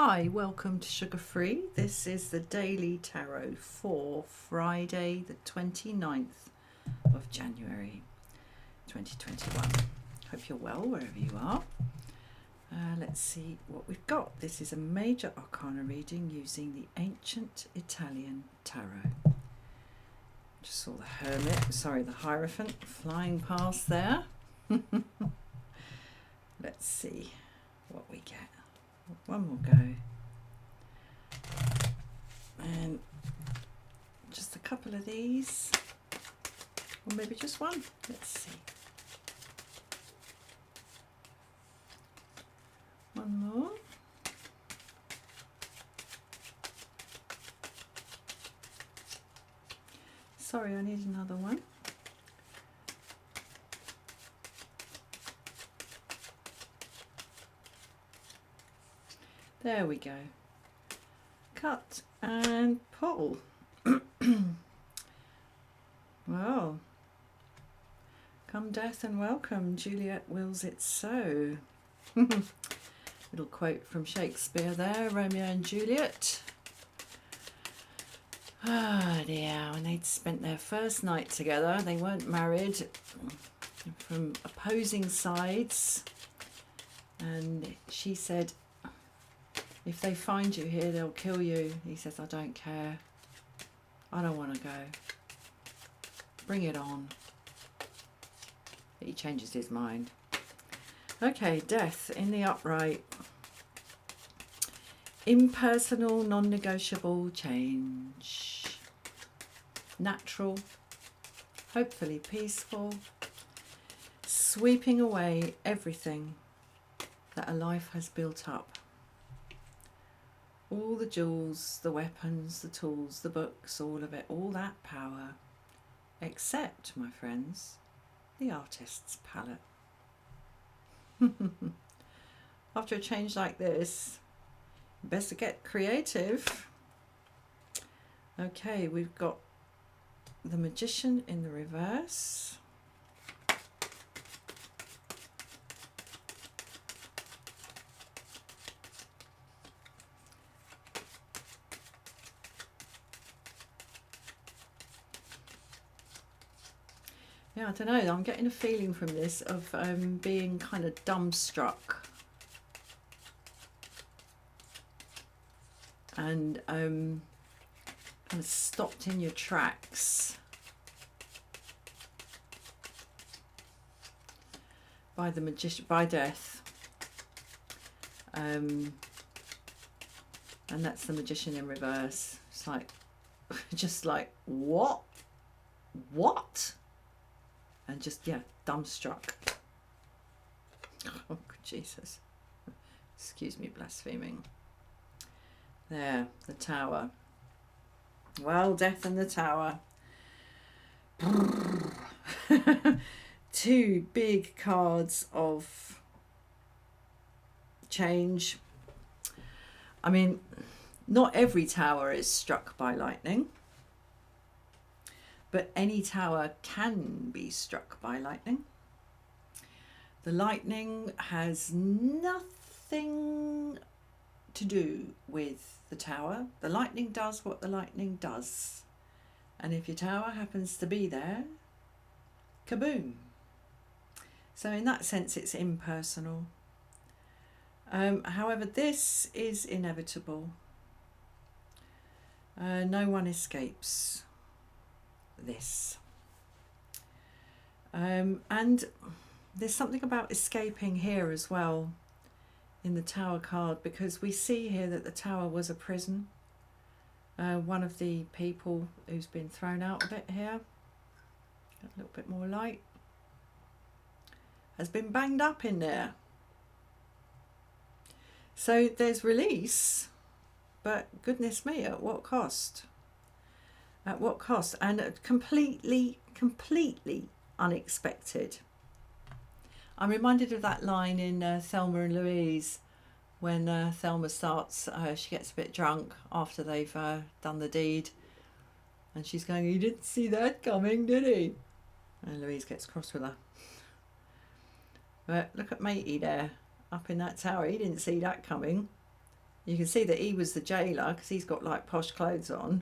Hi, welcome to Sugar Free. This is the Daily Tarot for Friday, the 29th of January 2021. Hope you're well wherever you are. Let's see what we've got. This is a major arcana reading using the ancient Italian tarot. Just saw the the Hierophant flying past there. Let's see what we get. One more go. And just a couple of these. Or maybe just one. Let's see. One more. Sorry, I need another one. There we go. Cut and pull. Well, come death and welcome, Juliet wills it so. Little quote from Shakespeare there, Romeo and Juliet. Ah dear, when they'd spent their first night together, they weren't married, from opposing sides, and she said, if they find you here, they'll kill you. He says, I don't care. I don't want to go. Bring it on. But he changes his mind. Okay, death in the upright. Impersonal, non-negotiable change. Natural, hopefully peaceful. Sweeping away everything that a life has built up. All the jewels, the weapons, the tools, the books, all of it, all that power, except, my friends, the artist's palette. After a change like this, best to get creative. Okay, we've got the Magician in the reverse. Yeah, I don't know, I'm getting a feeling from this of being kind of dumbstruck and kind of stopped in your tracks by the magician, by death, and that's the Magician in reverse. It's like, just like, what? And just, yeah, dumbstruck. Oh, Jesus. Excuse me, blaspheming. There, the Tower. Well, death and the Tower. Two big cards of change. I mean, not every tower is struck by lightning. But any tower can be struck by lightning. The lightning has nothing to do with the tower. The lightning does what the lightning does. And if your tower happens to be there, kaboom. So in that sense, it's impersonal. However, this is inevitable. No one escapes this. And there's something about escaping here as well in the Tower card, because we see here that the Tower was a prison. One of the people who's been thrown out of it here, got a little bit more light, has been banged up in there. So there's release, but goodness me, at what cost? At what cost? And completely unexpected. I'm reminded of that line in Thelma and Louise, when Thelma starts, she gets a bit drunk after they've done the deed, and she's going, "He didn't see that coming, did he?" And Louise gets cross with her. But look at matey there, up in that tower. He didn't see that coming. You can see that he was the jailer because he's got like posh clothes on.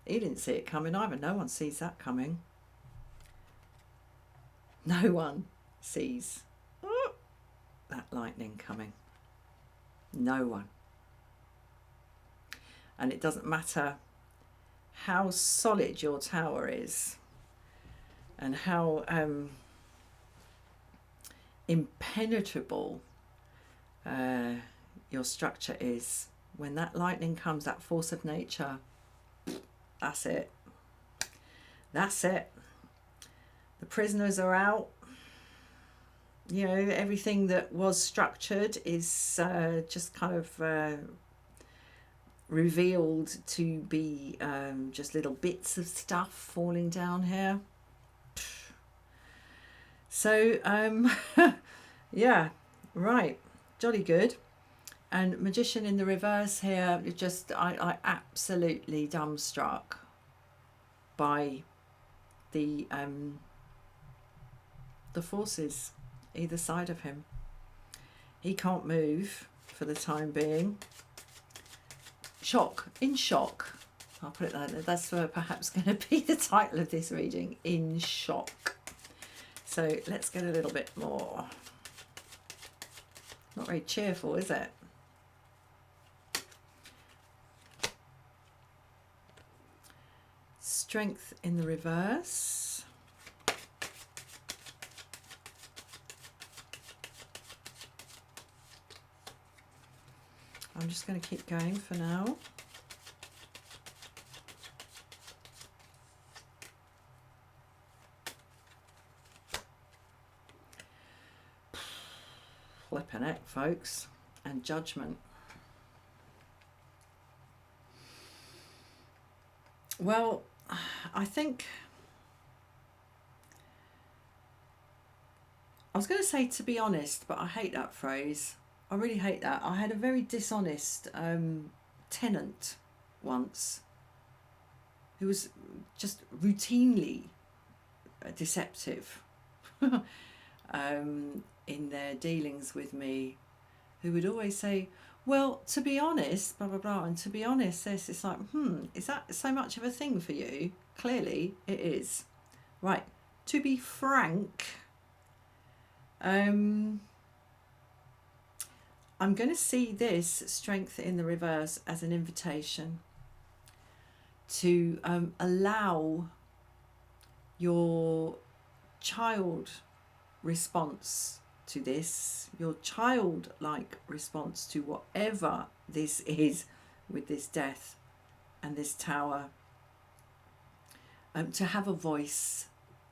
He didn't see it coming either. No one sees that coming. No one sees that lightning coming. No one. And it doesn't matter how solid your tower is and how impenetrable your structure is. When that lightning comes, that force of nature, that's it. That's it. The prisoners are out. You know, everything that was structured is just kind of revealed to be just little bits of stuff falling down here. So, yeah, right, jolly good. And Magician in the reverse here, just I absolutely dumbstruck by the forces either side of him. He can't move for the time being. In shock. I'll put it like that. That's perhaps going to be the title of this reading, In Shock. So let's get a little bit more. Not very cheerful, is it? Strength in the reverse. I'm just going to keep going for now. Flippin' heck, folks. And Judgment. Well, I think I was going to say to be honest, but I hate that phrase. I really hate that. I had a very dishonest tenant once who was just routinely deceptive in their dealings with me, who would always say, well, to be honest, blah, blah, blah, and to be honest, this, it's like, is that so much of a thing for you? Clearly it is. Right, to be frank, I'm going to see this strength in the reverse as an invitation to allow your child response to this, your childlike response to whatever this is with this death and this tower, to have a voice.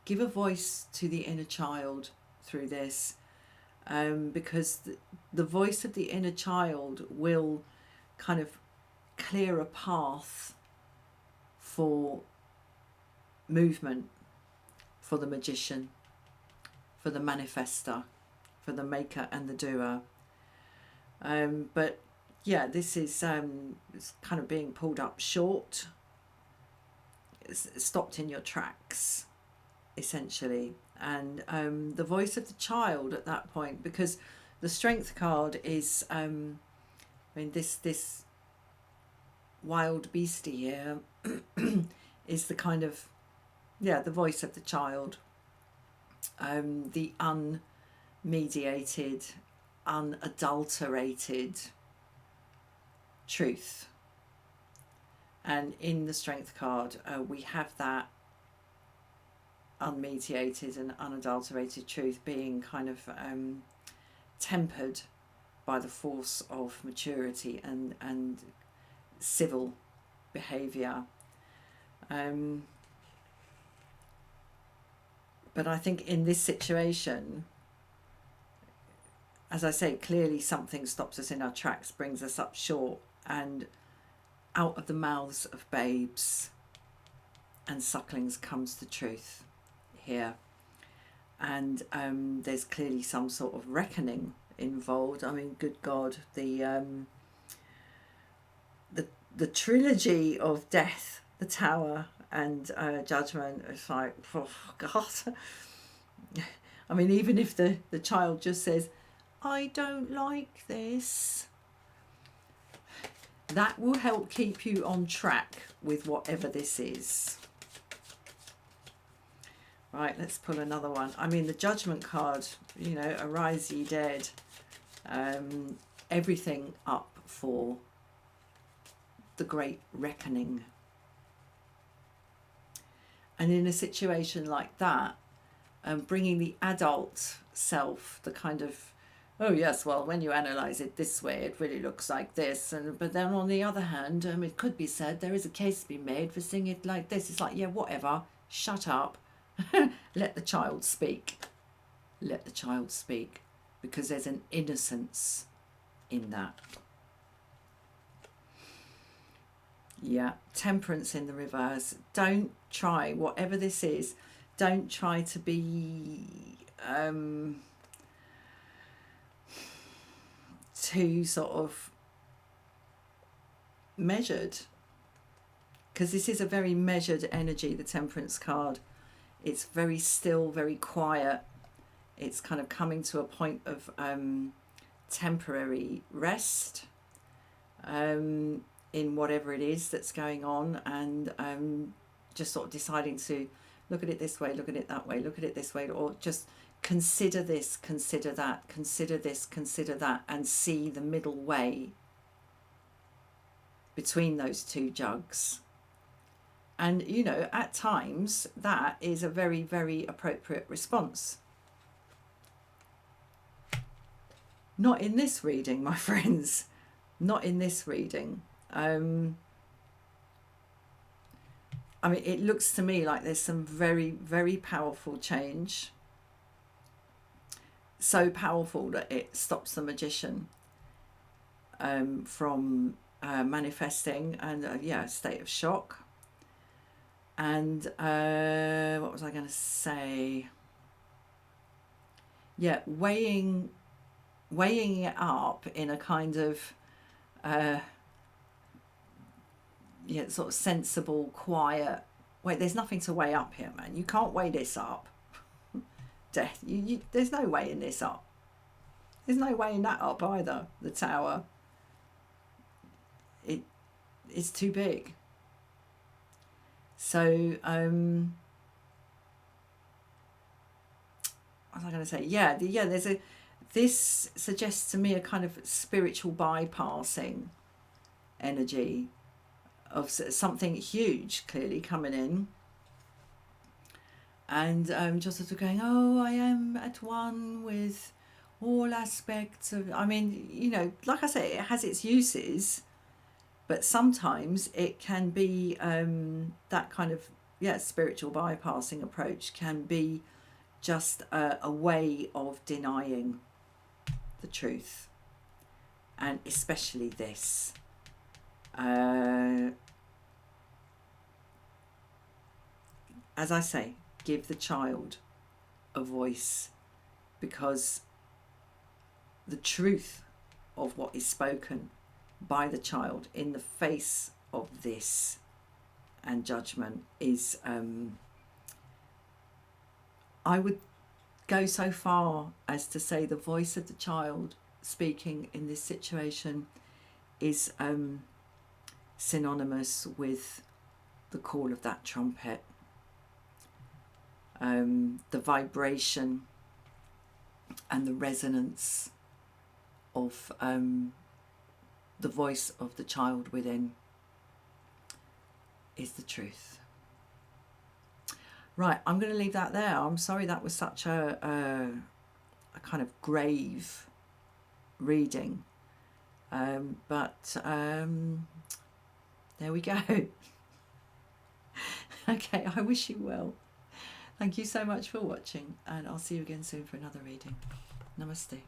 Give a voice to the inner child through this, because the voice of the inner child will kind of clear a path for movement for the magician, for the manifester, for the maker and the doer. But yeah, this is it's kind of being pulled up short. It's stopped in your tracks, essentially. And the voice of the child at that point, because the strength card is, I mean, this wild beastie here is the kind of, yeah, the voice of the child, the unmediated, unadulterated truth. And in the strength card, we have that unmediated and unadulterated truth being kind of tempered by the force of maturity and civil behaviour. But I think in this situation, as I say, clearly something stops us in our tracks, brings us up short, and out of the mouths of babes and sucklings comes the truth here. And there's clearly some sort of reckoning involved. I mean, good God, the trilogy of death, the tower, and judgment. It's like, oh God. I mean, even if the child just says, I don't like this, That will help keep you on track with whatever this is. Right, let's pull another one. I mean, the Judgment card, you know, arise ye dead. Everything up for the great reckoning. And in a situation like that, bringing the adult self, the kind of, oh yes, well, when you analyse it this way, it really looks like this. But then on the other hand, it could be said there is a case to be made for seeing it like this. It's like, yeah, whatever, shut up. Let the child speak. Let the child speak, because there's an innocence in that. Yeah, Temperance in the reverse. Don't try, whatever this is, don't try to be too sort of measured, because this is a very measured energy, the Temperance card. It's very still, very quiet. It's kind of coming to a point of temporary rest in whatever it is that's going on, and just sort of deciding to look at it this way, look at it that way, look at it this way, or just consider this, consider that, consider this, consider that, and see the middle way between those two jugs. And, you know, at times that is a very, very appropriate response. Not in this reading, my friends. Not in this reading. I mean, it looks to me like there's some very, very powerful change. So powerful that it stops the magician from manifesting, and yeah, a state of shock. And what was I going to say? Yeah, weighing it up in a kind of yeah, sort of sensible, quiet. Wait, there's nothing to weigh up here, man. You can't weigh this up. Death. There's no weighing this up. There's no weighing that up either. The Tower. It's too big. So, what was I going to say? Yeah, this suggests to me a kind of spiritual bypassing energy of something huge clearly coming in, and just sort of going, oh, I am at one with all aspects of, I mean, you know, like I say, it has its uses, but sometimes it can be that kind of, yeah, spiritual bypassing approach can be just a way of denying the truth, and especially this. As I say, give the child a voice, because the truth of what is spoken by the child in the face of this and judgment is, I would go so far as to say the voice of the child speaking in this situation is synonymous with the call of that trumpet, the vibration and the resonance of the voice of the child within is the truth. Right, I'm going to leave that there. I'm sorry that was such a kind of grave reading, but there we go. Okay, I wish you well. Thank you so much for watching, and I'll see you again soon for another reading. Namaste.